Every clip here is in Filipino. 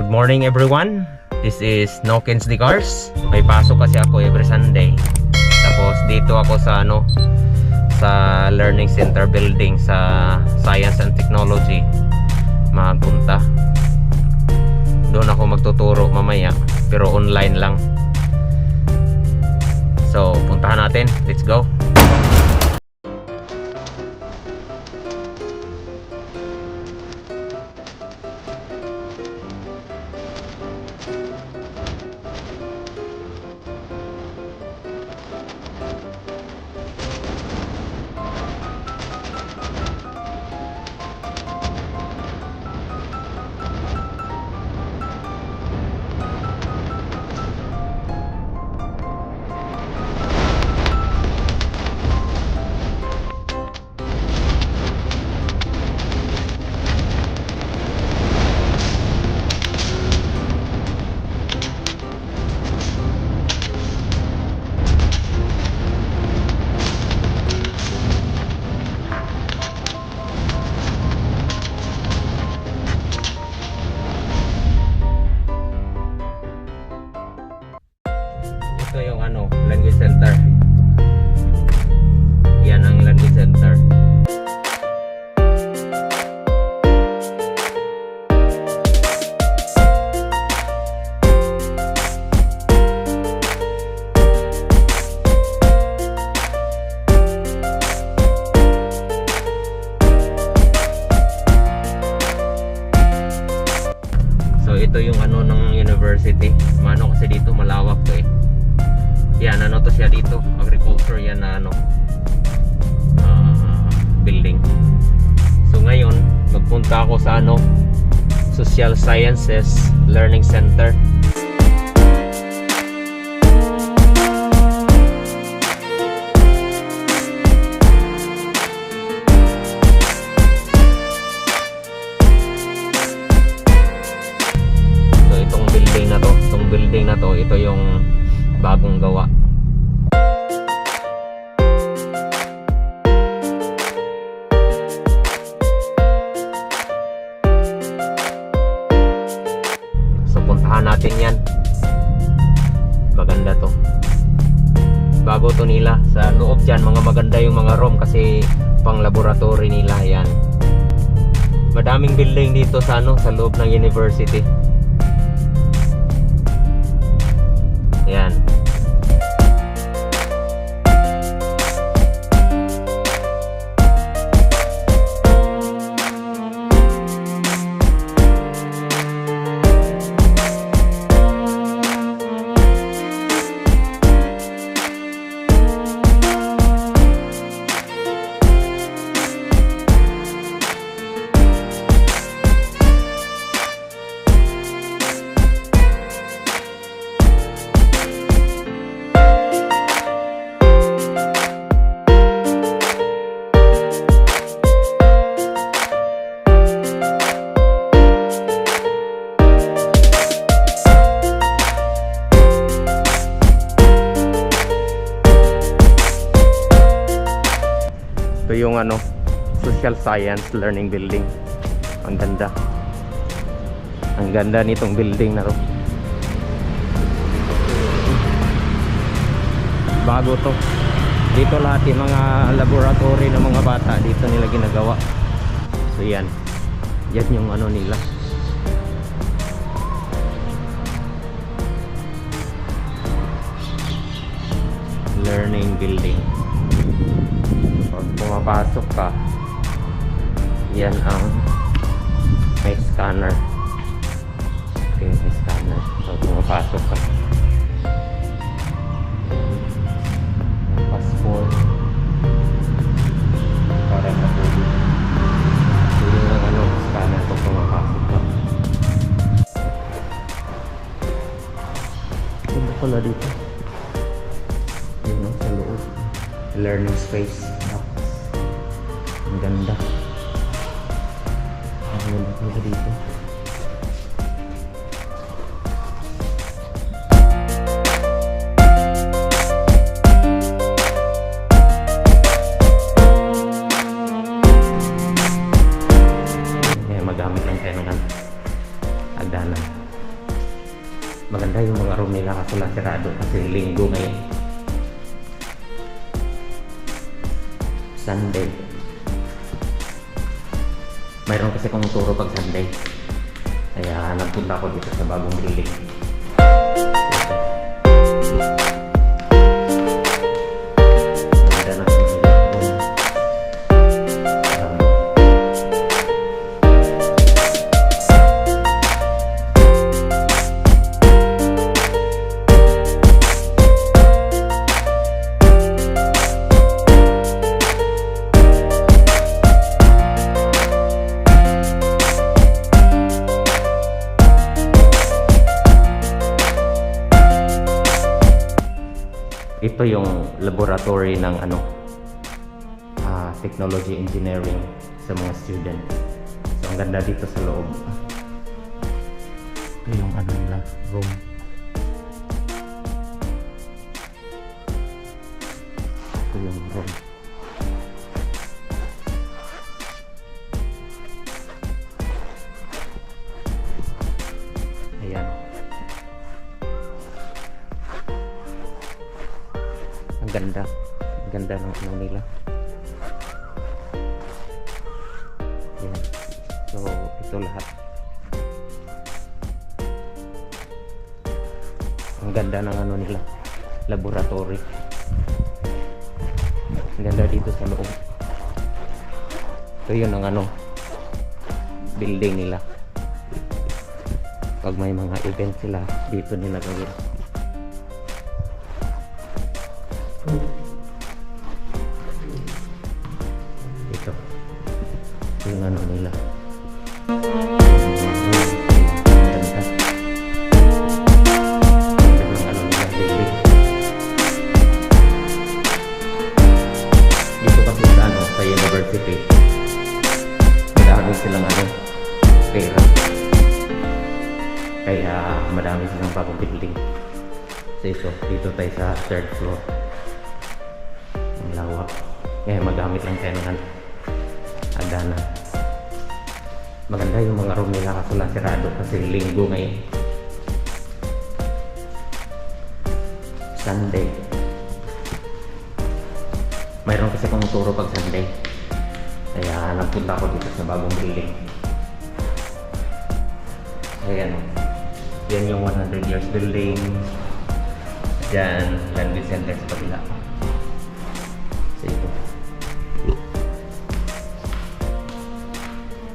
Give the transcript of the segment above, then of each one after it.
Good morning everyone. This is Nokens the Cars. May pasok kasi ako every Sunday. Tapos dito ako sa sa Learning Center building sa Science and Technology magpunta. Doon ako magtuturo mamaya, pero online lang. So, puntahan natin. Let's go. Ito yung language center. Yan ang language center. So ito yung ng university. Mano kasi dito malawak to eh. Yan, to siya dito, agriculture yan na building. So ngayon, magpunta ako sa Social Sciences Learning Center. So itong building na to, ito yung bagong gawa. So puntahan natin yan. Maganda to. Bago to nila. Sa loob dyan, mga maganda yung mga room kasi pang laboratory nila yan. Madaming building dito sa sa loob ng university. Yan. Ito yung Social Science Learning Building. Ang ganda. Ang ganda nitong building na to. Bago to. Dito lahat yung mga laboratory ng mga bata dito nila ginagawa. So yan. Yan yung nila. Learning building. Pag pumapasok ka, yan ang may scanner. Okay, may scanner. So pumapasok ka, passport para matulog. So yun ang scanner pag pumapasok ka. Ito pala dito. Yun sa loob, learning space. Ang ganda. Ang ganda dito. Kaya magamit lang tayo ng hagdanan. Maganda yung mga room nila kaso lang sirado kasi linggo ngayon. Sunday. Mayroon kasi kong turo pag Sunday. Kaya nagpunta ako dito sa bagong building. Ganda na yung ito yung laboratory ng technology engineering sa mga student. So ang ganda dito sa loob. Ito yung nila, room. Ito yung room. Ayan. Ang ganda. Ang ganda ng nila. Yan. So, ito lahat. Ang ganda ng nila. Laboratory. Ang ganda dito sa loob. Ito yun ang building nila. Pag may mga event sila, dito nila gawin. Ito yung nila. Ganda. Yung nila building. Dito kasi sa university, madami silang pera. Kaya madami silang bagong building. So dito tayo sa 3rd floor. Ang lawak. Kaya magamit lang tayo ng agana. Maganda yung mga room nila kaso lang sirado kasi linggo ngayon. Sunday. Mayroon kasi kong turo pag Sunday. Kaya nagpunta ako dito sa bagong building. Ayan. Yan yung 100 years building. Diyan, Landry Center sa kabila. So ito.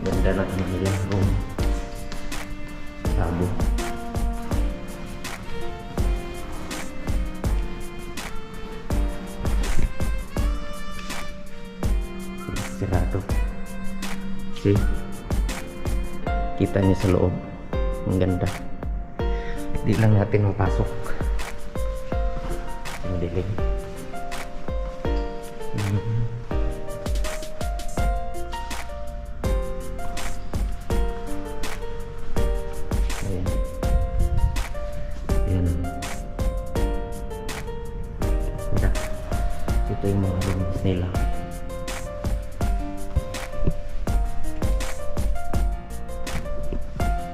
Ganda na nila room. Sabo. Sirado. See? Kita niyo sa loob. Ang ganda. Hindi lang natin mapasok. Ang dilim. Ayan. Ayan. Ito yung mga rooms nila.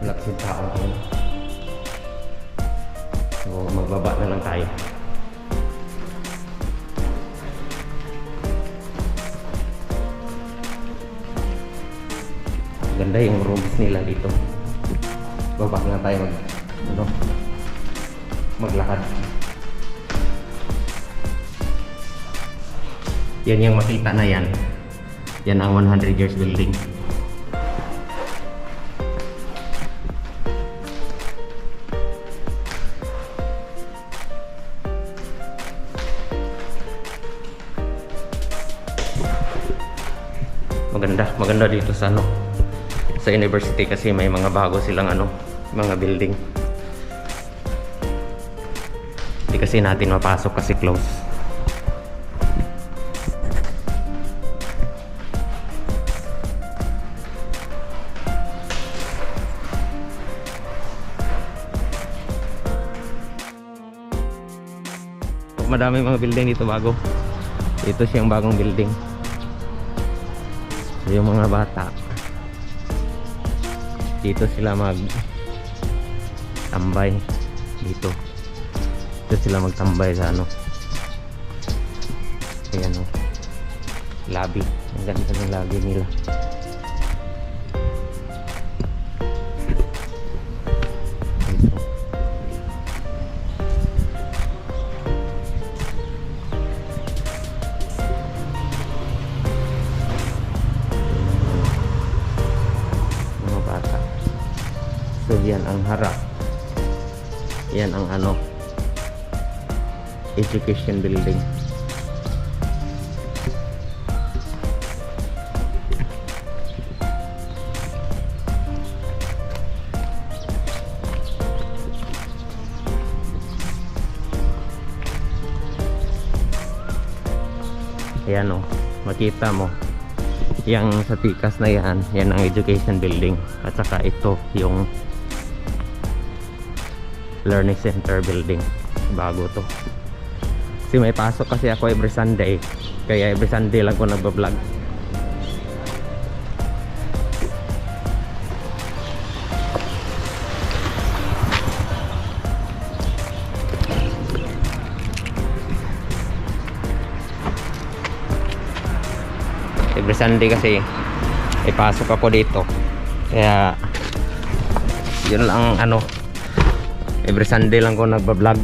Wala kasing tao ngayon. So magbaba na lang tayo. Ganda yung rooms nila dito. Baba na tayo maglakad. Yan yung makita na yan. Yan ang 100 years building. Maganda dito sa sa university kasi may mga bago silang mga building. Hindi kasi natin mapasok kasi close. Madami mga building dito bago. Ito siyang bagong building. So, yung mga bata dito sila tambay. dito. Dito sila magtambay sa ano. Ayan o. Lobby. Ang ganda ng lobby nila. Dito. Mga bata. So yan ang harap. Yan ang ano, education building. Ayan o, makita mo yang sa tikas na yan ang education building, at saka ito yung learning center building, bago to. Kasi may pasok kasi ako every Sunday, kaya every Sunday lang ko nagbablog. Every Sunday kasi ipasok ako dito, kaya yun lang ano, every Sunday lang ko nagbablog.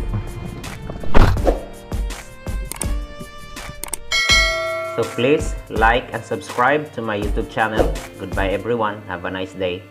So please like and subscribe to my YouTube channel. Goodbye everyone, have a nice day.